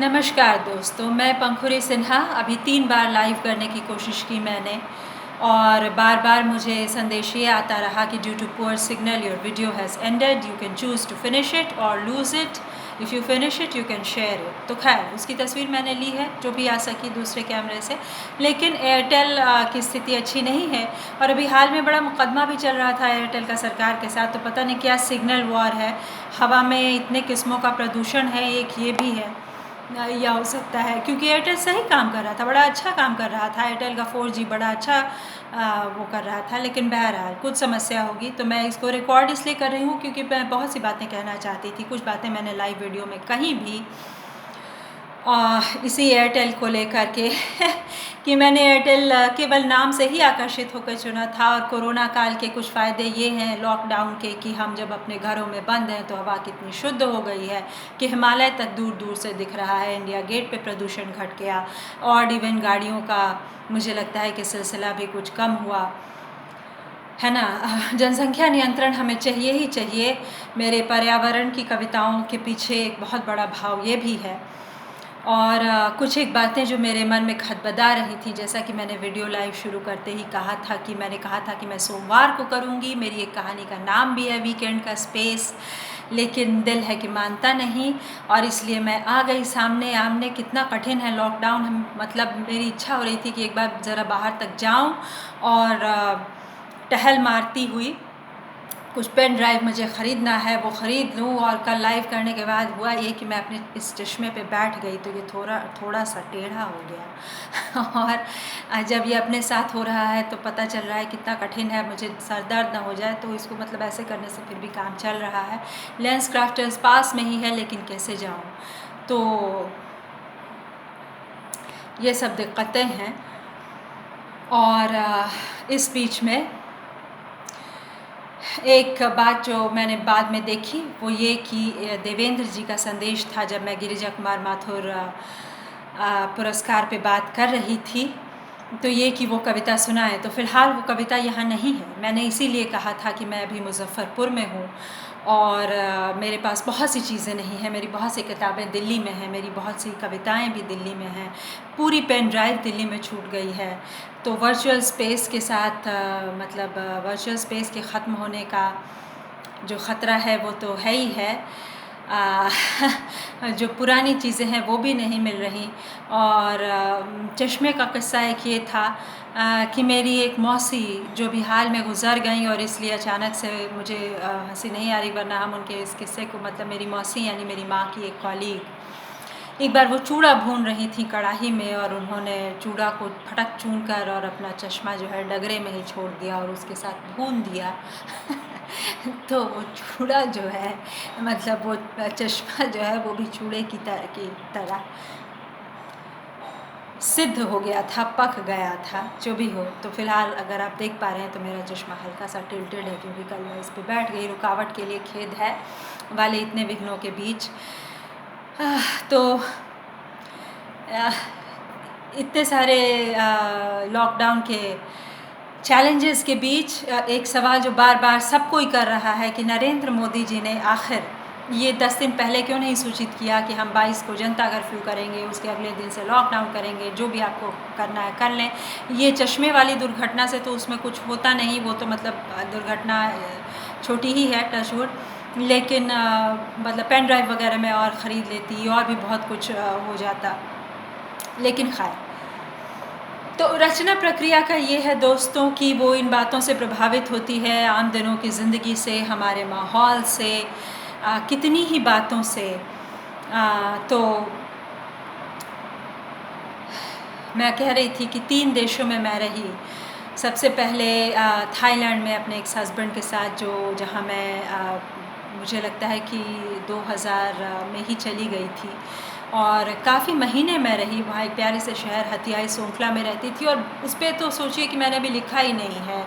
नमस्कार दोस्तों, मैं पंखुरी सिन्हा। अभी 3 बार लाइव करने की कोशिश की मैंने और बार-बार मुझे संदेश ये आता रहा कि due to poor signal your video has ended, you can choose to finish it or lose it. If you finish it you can share it. तो खैर उसकी तस्वीर मैंने ली है जो भी आ सकी दूसरे कैमरे से, लेकिन एयरटेल की स्थिति अच्छी नहीं है और अभी हाल में बड़ा मुकदमा भी चल रहा था एयरटेल का सरकार के साथ। तो पता नहीं क्या सिग्नल वॉर है, हवा में इतने किस्मों का प्रदूषण है, एक ये भी है या हो सकता है क्योंकि एयरटेल सही काम कर रहा था, बड़ा अच्छा काम कर रहा था। एयरटेल का 4G बड़ा अच्छा वो कर रहा था, लेकिन बहरहाल कुछ समस्या होगी। तो मैं इसको रिकॉर्ड इसलिए कर रही हूँ क्योंकि मैं बहुत सी बातें कहना चाहती थी। कुछ बातें मैंने लाइव वीडियो में कहीं भी इसी एयरटेल को लेकर के कि मैंने एयरटेल केवल नाम से ही आकर्षित होकर चुना था। और कोरोना काल के कुछ फ़ायदे ये हैं लॉकडाउन के कि हम जब अपने घरों में बंद हैं तो हवा कितनी शुद्ध हो गई है कि हिमालय तक दूर दूर से दिख रहा है। इंडिया गेट पे प्रदूषण घट गया और इवन गाड़ियों का मुझे लगता है कि सिलसिला भी कुछ कम हुआ है ना। जनसंख्या नियंत्रण हमें चाहिए ही चाहिए। मेरे पर्यावरण की कविताओं के पीछे एक बहुत बड़ा भाव ये भी है। और कुछ एक बातें जो मेरे मन में खदबदा रही थी, जैसा कि मैंने वीडियो लाइव शुरू करते ही कहा था कि मैंने कहा था कि मैं सोमवार को करूँगी। मेरी एक कहानी का नाम भी है वीकेंड का स्पेस, लेकिन दिल है कि मानता नहीं और इसलिए मैं आ गई सामने आमने। कितना कठिन है लॉकडाउन, मतलब मेरी इच्छा हो रही थी कि एक बार ज़रा बाहर तक जाऊं और टहल मारती हुई कुछ पेन ड्राइव मुझे ख़रीदना है वो ख़रीद लूँ। और कल लाइव करने के बाद हुआ ये कि मैं अपने इस चश्मे पे बैठ गई तो ये थोड़ा सा टेढ़ा हो गया और जब ये अपने साथ हो रहा है तो पता चल रहा है कितना कठिन है। मुझे सर दर्द ना हो जाए तो इसको मतलब ऐसे करने से फिर भी काम चल रहा है। लेंस क्राफ्टर्स पास में ही है लेकिन कैसे जाऊँ, तो ये सब दिक्कतें हैं। और इस बीच में एक बात जो मैंने बाद में देखी वो ये कि देवेंद्र जी का संदेश था जब मैं गिरिजा कुमार माथुर पुरस्कार पे बात कर रही थी, तो ये कि वो कविता सुनाए। तो फ़िलहाल वो कविता यहाँ नहीं है। मैंने इसीलिए कहा था कि मैं अभी मुज़फ़्फ़रपुर में हूँ और मेरे पास बहुत सी चीज़ें नहीं हैं। मेरी बहुत सी किताबें दिल्ली में हैं, मेरी बहुत सी कविताएं भी दिल्ली में हैं, पूरी पेन ड्राइव दिल्ली में छूट गई है। तो वर्चुअल स्पेस के साथ मतलब वर्चुअल स्पेस के ख़त्म होने का जो ख़तरा है वो तो है ही है। जो पुरानी चीज़ें हैं वो भी नहीं मिल रही। और चश्मे का किस्सा एक ये था कि मेरी एक मौसी जो भी हाल में गुज़र गई और इसलिए अचानक से मुझे हंसी नहीं आ रही, वरना हम उनके इस किस्से को मतलब मेरी मौसी यानी मेरी माँ की एक कॉलीग एक बार वो चूड़ा भून रही थी कढ़ाई में और उन्होंने चूड़ा को फटक चून कर और अपना चश्मा जो है डगरे में ही छोड़ दिया और उसके साथ भून दिया तो वो चूड़ा जो है मतलब वो चश्मा जो है वो भी चूड़े की तरह सिद्ध हो गया था, पक गया था। जो भी हो, तो फ़िलहाल अगर आप देख पा रहे हैं तो मेरा चश्मा हल्का सा टिल्टेड है क्योंकि कल मैं इस पे बैठ गई। रुकावट के लिए खेद है वाले इतने विघ्नों के बीच। तो इतने सारे लॉकडाउन के चैलेंजेस के बीच एक सवाल जो बार बार सब कोई कर रहा है कि नरेंद्र मोदी जी ने आखिर ये 10 दिन पहले क्यों नहीं सूचित किया कि हम 22 को जनता कर्फ्यू करेंगे, उसके अगले दिन से लॉकडाउन करेंगे, जो भी आपको करना है कर लें। ये चश्मे वाली दुर्घटना से तो उसमें कुछ होता नहीं, वो तो मतलब दुर्घटना छोटी ही है, टच वुड, लेकिन मतलब पेन ड्राइव वगैरह मैं और ख़रीद लेती और भी बहुत कुछ हो जाता। लेकिन खैर, तो रचना प्रक्रिया का ये है दोस्तों कि वो इन बातों से प्रभावित होती है, आम दिनों की ज़िंदगी से, हमारे माहौल से, कितनी ही बातों से। तो मैं कह रही थी कि 3 देशों में मैं रही। सबसे पहले थाईलैंड में अपने एक्स हस्बैंड के साथ, जो जहाँ मैं मुझे लगता है कि 2000 में ही चली गई थी और काफ़ी महीने मैं रही वहाँ। एक प्यारे से शहर हतियाई सोंखला में रहती थी और उस पर तो सोचिए कि मैंने अभी लिखा ही नहीं है,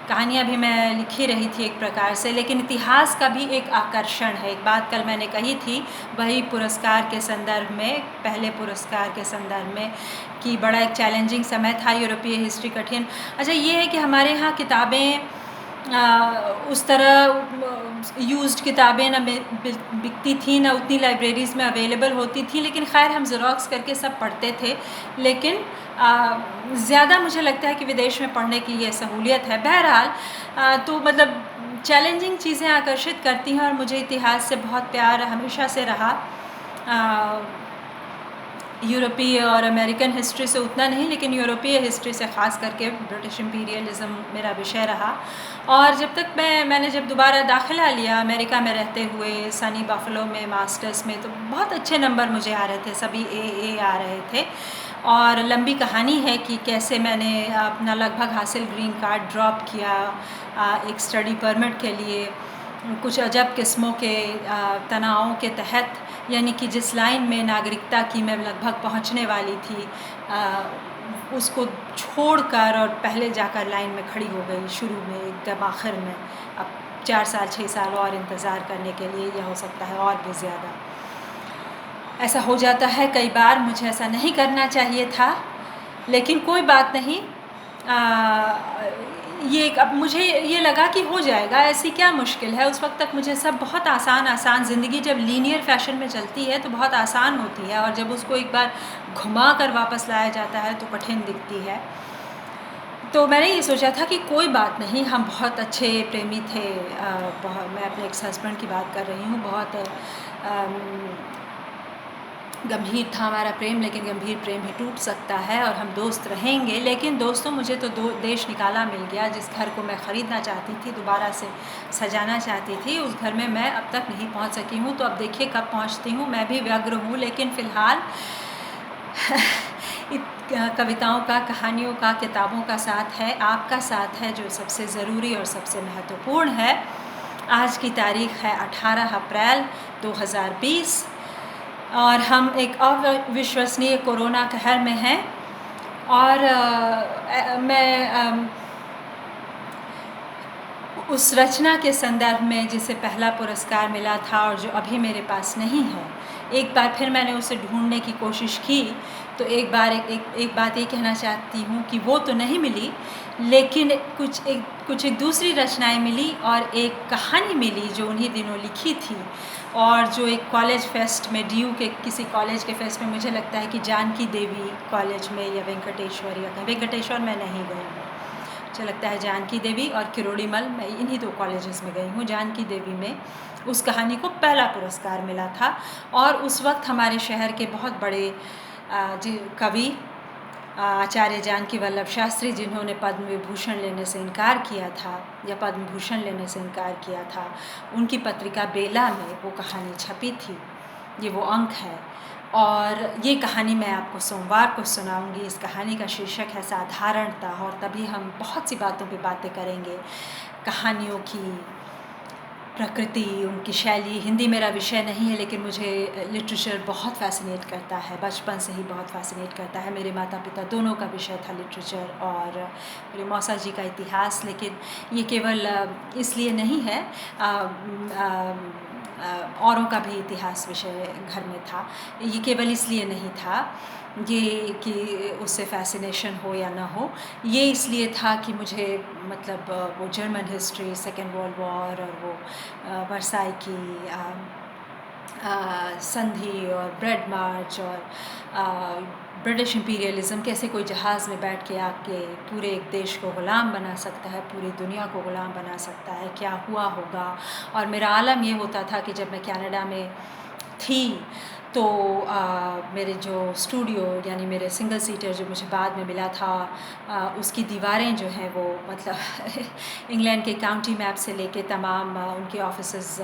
कहानियाँ भी मैं लिखी रही थी एक प्रकार से, लेकिन इतिहास का भी एक आकर्षण है। एक बात कल मैंने कही थी वही पुरस्कार के संदर्भ में, पहले पुरस्कार के संदर्भ में, कि बड़ा एक चैलेंजिंग समय था, यूरोपीय हिस्ट्री कठिन। अच्छा ये है कि हमारे यहाँ किताबें उस तरह यूज्ड किताबें ना बिकती थी, ना उतनी लाइब्रेरीज़ में अवेलेबल होती थी, लेकिन ख़ैर हम ज़ेरॉक्स करके सब पढ़ते थे। लेकिन ज़्यादा मुझे लगता है कि विदेश में पढ़ने की ये सहूलियत है। बहरहाल तो मतलब चैलेंजिंग चीज़ें आकर्षित करती हैं और मुझे इतिहास से बहुत प्यार हमेशा से रहा। यूरोपीय और अमेरिकन हिस्ट्री से उतना नहीं, लेकिन यूरोपीय हिस्ट्री से ख़ास करके ब्रिटिश इम्पीरियलिज़म मेरा विषय रहा। और जब तक मैंने जब दोबारा दाखिला लिया अमेरिका में रहते हुए सनी बफलो में मास्टर्स में, तो बहुत अच्छे नंबर मुझे आ रहे थे, सभी ए आ रहे थे। और लंबी कहानी है कि कैसे मैंने अपना लगभग हासिल ग्रीन कार्ड ड्रॉप किया एक स्टडी परमिट के लिए, कुछ अजब किस्मों के तनावों के तहत, यानी कि जिस लाइन में नागरिकता की मैं लगभग पहुंचने वाली थी उसको छोड़कर और पहले जाकर लाइन में खड़ी हो गई शुरू में, एकदम आखिर में। अब 4 साल 6 साल और इंतज़ार करने के लिए, या हो सकता है और भी ज़्यादा। ऐसा हो जाता है कई बार, मुझे ऐसा नहीं करना चाहिए था, लेकिन कोई बात नहीं। अब मुझे ये लगा कि हो जाएगा, ऐसी क्या मुश्किल है। उस वक्त तक मुझे सब बहुत आसान ज़िंदगी जब लीनियर फैशन में चलती है तो बहुत आसान होती है, और जब उसको एक बार घुमा कर वापस लाया जाता है तो कठिन दिखती है। तो मैंने ये सोचा था कि कोई बात नहीं, हम बहुत अच्छे प्रेमी थे। मैं अपने एक्स हस्बैंड की बात कर रही हूँ। बहुत गंभीर था हमारा प्रेम, लेकिन गंभीर प्रेम ही टूट सकता है, और हम दोस्त रहेंगे। लेकिन दोस्तों, मुझे तो देश निकाला मिल गया। जिस घर को मैं ख़रीदना चाहती थी, दोबारा से सजाना चाहती थी, उस घर में मैं अब तक नहीं पहुंच सकी हूं। तो अब देखिए कब पहुंचती हूं। मैं भी व्यग्र हूं, लेकिन फ़िलहाल कविताओं का, कहानियों का, किताबों का साथ है, आपका साथ है, जो सबसे ज़रूरी और सबसे महत्वपूर्ण है। आज की तारीख़ है 18 अप्रैल 2020, और हम एक अविश्वसनीय कोरोना कहर में हैं। और मैं उस रचना के संदर्भ में जिसे पहला पुरस्कार मिला था और जो अभी मेरे पास नहीं है, एक बार फिर मैंने उसे ढूंढने की कोशिश की। तो एक बात ये कहना चाहती हूँ कि वो तो नहीं मिली, लेकिन कुछ एक दूसरी रचनाएं मिली, और एक कहानी मिली जो उन्हीं दिनों लिखी थी, और जो एक कॉलेज फेस्ट में, DU के किसी कॉलेज के फेस्ट में, मुझे लगता है कि जानकी देवी कॉलेज में या वेंकटेश्वर में नहीं गई हूँ, मुझे लगता है जानकी देवी और किरोड़ीमल, मैं इन्हीं 2 कॉलेजेस में गई हूँ। जानकी देवी में उस कहानी को पहला पुरस्कार मिला था, और उस वक्त हमारे शहर के बहुत बड़े कवि आचार्य जानकी वल्लभ शास्त्री, जिन्होंने पद्म विभूषण लेने से इनकार किया था, या पद्म भूषण लेने से इनकार किया था, उनकी पत्रिका बेला में वो कहानी छपी थी। ये वो अंक है, और ये कहानी मैं आपको सोमवार को सुनाऊंगी। इस कहानी का शीर्षक है साधारणता, और तभी हम बहुत सी बातों पे बातें करेंगे। कहानियों की प्रकृति, उनकी शैली। हिंदी मेरा विषय नहीं है, लेकिन मुझे लिटरेचर बहुत फैसिनेट करता है, बचपन से ही बहुत फैसिनेट करता है। मेरे माता पिता दोनों का विषय था लिटरेचर, और मेरे मौसा जी का इतिहास। लेकिन ये केवल इसलिए नहीं है, औरों का भी इतिहास विषय घर में था। ये केवल इसलिए नहीं था ये कि उससे फैसिनेशन हो या ना हो, ये इसलिए था कि मुझे मतलब वो German history, second world war, और वो वर्साई की संधि, और ब्रेड मार्च, और ब्रिटिश इम्पीरियलिज़म, कैसे कोई जहाज़ में बैठ के आके पूरे एक देश को ग़ुलाम बना सकता है, पूरी दुनिया को ग़ुलाम बना सकता है, क्या हुआ होगा। और मेरा आलम ये होता था कि जब मैं कनाडा में थी तो मेरे जो स्टूडियो, यानी मेरे सिंगल सीटर जो मुझे बाद में मिला था, उसकी दीवारें जो हैं वो मतलब इंग्लैंड के काउंटी मैप से लेके तमाम उनके ऑफिसेस,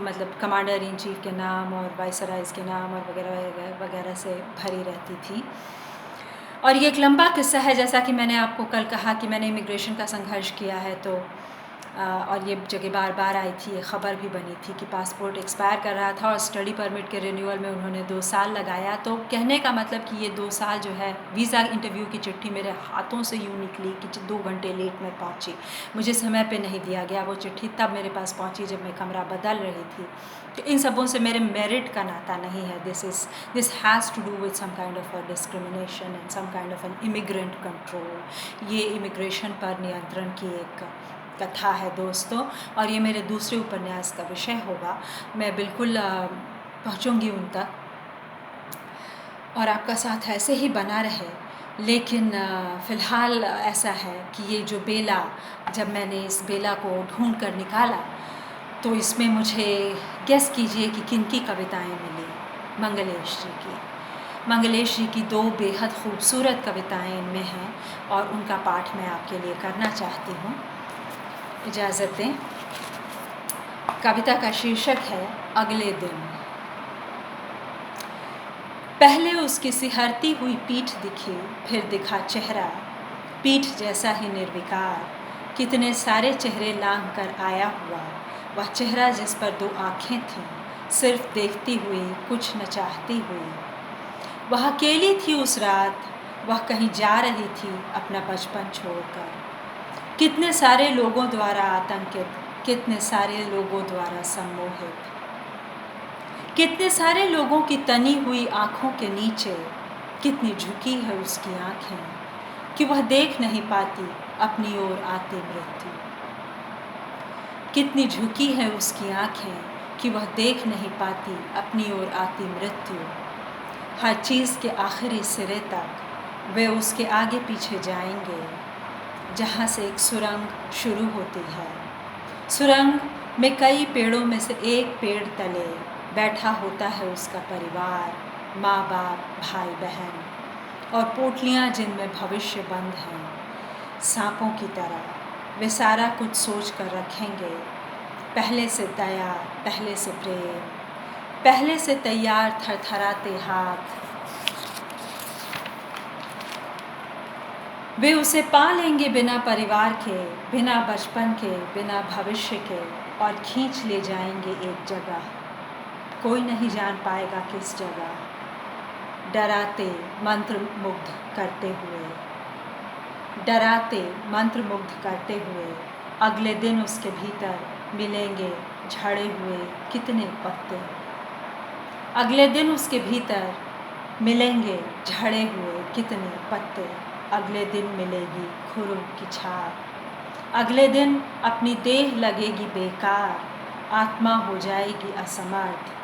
मतलब कमांडर इन चीफ के नाम और वाइसराइज के नाम और वगैरह वगैरह से भरी रहती थी। और ये एक लंबा किस्सा है, जैसा कि मैंने आपको कल कहा कि मैंने इमिग्रेशन का संघर्ष किया है। तो और ये जगह बार बार आई थी, ये ख़बर भी बनी थी कि पासपोर्ट एक्सपायर कर रहा था, और स्टडी परमिट के रिन्यूअल में उन्होंने 2 साल लगाया। तो कहने का मतलब कि ये 2 साल जो है, वीज़ा इंटरव्यू की चिट्ठी मेरे हाथों से यूँ निकली कि 2 घंटे लेट में पहुँची, मुझे समय पे नहीं दिया गया। वो चिट्ठी तब मेरे पास पहुँची जब मैं कमरा बदल रही थी। तो इन सबों से मेरे मेरिट का नाता नहीं है। This has to do with some kind of a discrimination and some kind of an immigrant control. ये इमिग्रेशन पर नियंत्रण की एक कथा है दोस्तों, और ये मेरे दूसरे उपन्यास का विषय होगा। मैं बिल्कुल पहुँचूँगी उन तक और आपका साथ ऐसे ही बना रहे। लेकिन फ़िलहाल ऐसा है कि ये जो बेला, जब मैंने इस बेला को ढूंढ कर निकाला तो इसमें मुझे गेस कीजिए कि किनकी कविताएं मिली। मंगलेश जी की। मंगलेश जी की 2 बेहद खूबसूरत कविताएं इनमें हैं और उनका पाठ मैं आपके लिए करना चाहती हूँ। इजाज़त दें। कविता का शीर्षक है अगले दिन। पहले उसकी सिहरती हुई पीठ दिखी, फिर दिखा चेहरा, पीठ जैसा ही निर्विकार, कितने सारे चेहरे लांघ कर आया हुआ। वह चेहरा जिस पर 2 आँखें थीं, सिर्फ देखती हुई, कुछ न चाहती हुई। वह अकेली थी उस रात, वह कहीं जा रही थी अपना बचपन छोड़कर। कितने सारे लोगों द्वारा आतंकित, कितने सारे लोगों द्वारा सम्मोहित, कितने सारे लोगों की तनी हुई आँखों के नीचे कितनी झुकी है उसकी आँखें कि वह देख नहीं पाती अपनी ओर आती मृत्यु। कितनी झुकी है उसकी आँखें कि वह देख नहीं पाती अपनी ओर आती मृत्यु। हर चीज़ के आखिरी सिरे तक वे उसके आगे पीछे जाएंगे, जहाँ से एक सुरंग शुरू होती है। सुरंग में कई पेड़ों में से एक पेड़ तले बैठा होता है उसका परिवार, माँ बाप, भाई बहन और पोटलियाँ जिनमें भविष्य बंद हैं। सांपों की तरह वे सारा कुछ सोच कर रखेंगे, पहले से दया, पहले से प्रेम, पहले से तैयार थरथराते हाथ। वे उसे पा लेंगे बिना परिवार के, बिना बचपन के, बिना भविष्य के, और खींच ले जाएंगे एक जगह, कोई नहीं जान पाएगा किस जगह। डराते मंत्र मुग्ध करते हुए, डराते मंत्र मुग्ध करते हुए, अगले दिन उसके भीतर मिलेंगे झड़े हुए कितने पत्ते। अगले दिन उसके भीतर मिलेंगे झड़े हुए कितने पत्ते। अगले दिन मिलेगी खुरों की छाप। अगले दिन अपनी देह लगेगी बेकार, आत्मा हो जाएगी असमर्थ।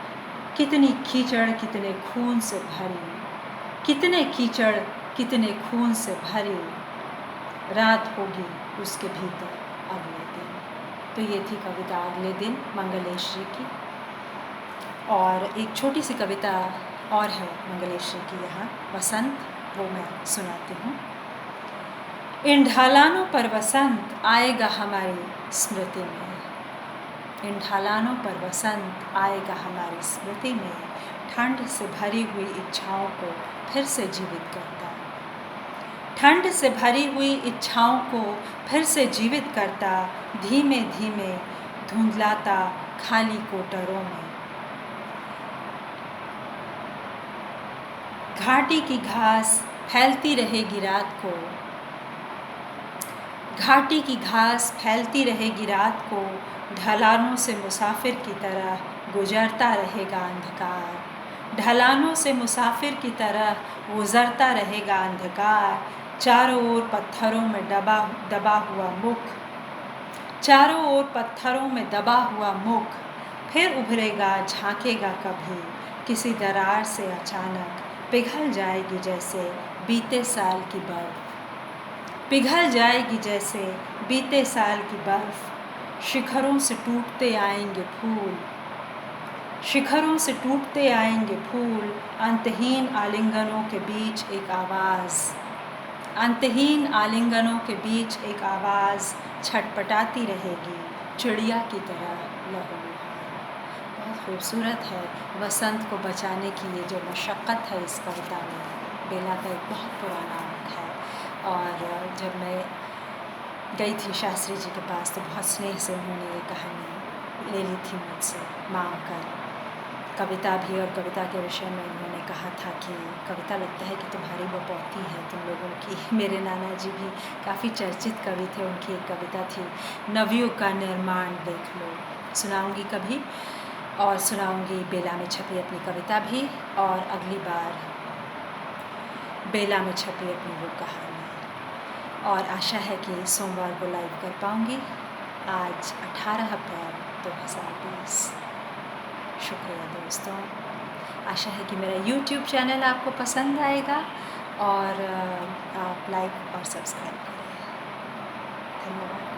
कितनी कीचड़ कितने खून से भरी, कितने कीचड़ कितने खून से भरी रात होगी उसके भीतर अगले दिन। तो ये थी कविता अगले दिन मंगलेश जी की। और एक छोटी सी कविता और है मंगलेश जी की यहाँ, वसंत, वो मैं सुनाती हूँ। इन ढलानों पर वसंत आएगा हमारी स्मृति में, इन ढलानों पर वसंत आएगा हमारी स्मृति में, ठंड से भरी हुई इच्छाओं को फिर से जीवित करता, ठंड से भरी हुई इच्छाओं को फिर से जीवित करता, धीमे धीमे धुंधलाता खाली कोटरों में। घाटी की घास फैलती रहेगी रात को, घाटी की घास फैलती रहेगी रात को, ढलानों से मुसाफिर की तरह गुजरता रहेगा अंधकार, ढलानों से मुसाफिर की तरह गुजरता रहेगा अंधकार। चारों ओर पत्थरों में दबा हुआ मुख, चारों ओर पत्थरों में दबा हुआ मुख फिर उभरेगा, झांकेगा कभी किसी दरार से अचानक, पिघल जाएगी जैसे बीते साल की बर्फ, पिघल जाएगी जैसे बीते साल की बर्फ। शिखरों से टूटते आएंगे फूल, शिखरों से टूटते आएंगे फूल, अंतहीन आलिंगनों के बीच एक आवाज़, अंतहीन आलिंगनों के बीच एक आवाज़ छटपटाती रहेगी चिड़िया की तरह लहू। बहुत खूबसूरत है। वसंत को बचाने की ये जो मशक्क़त है इस कविता में, बेला का एक बहुत पुराना अंक है। और जब मैं गई थी शास्त्री जी के पास तो बहुत स्नेह से उन्होंने ये कहानी ले ली थी मुझसे मांग कर, कविता भी, और कविता के विषय में उन्होंने कहा था कि कविता लगता है कि तुम्हारी बपौती है तुम लोगों की। मेरे नाना जी भी काफ़ी चर्चित कवि थे, उनकी एक कविता थी नवयुग का निर्माण देख लो, सुनाऊंगी कभी, और सुनाऊंगी बेला में छपी अपनी कविता भी, और अगली बार बेला में छपी अपनी वो कहानी। और आशा है कि सोमवार को लाइव कर पाऊंगी। आज 18 अप्रैल 2020। शुक्रिया दोस्तों। आशा है कि मेरा यूट्यूब चैनल आपको पसंद आएगा और आप लाइक और सब्सक्राइब करें। धन्यवाद।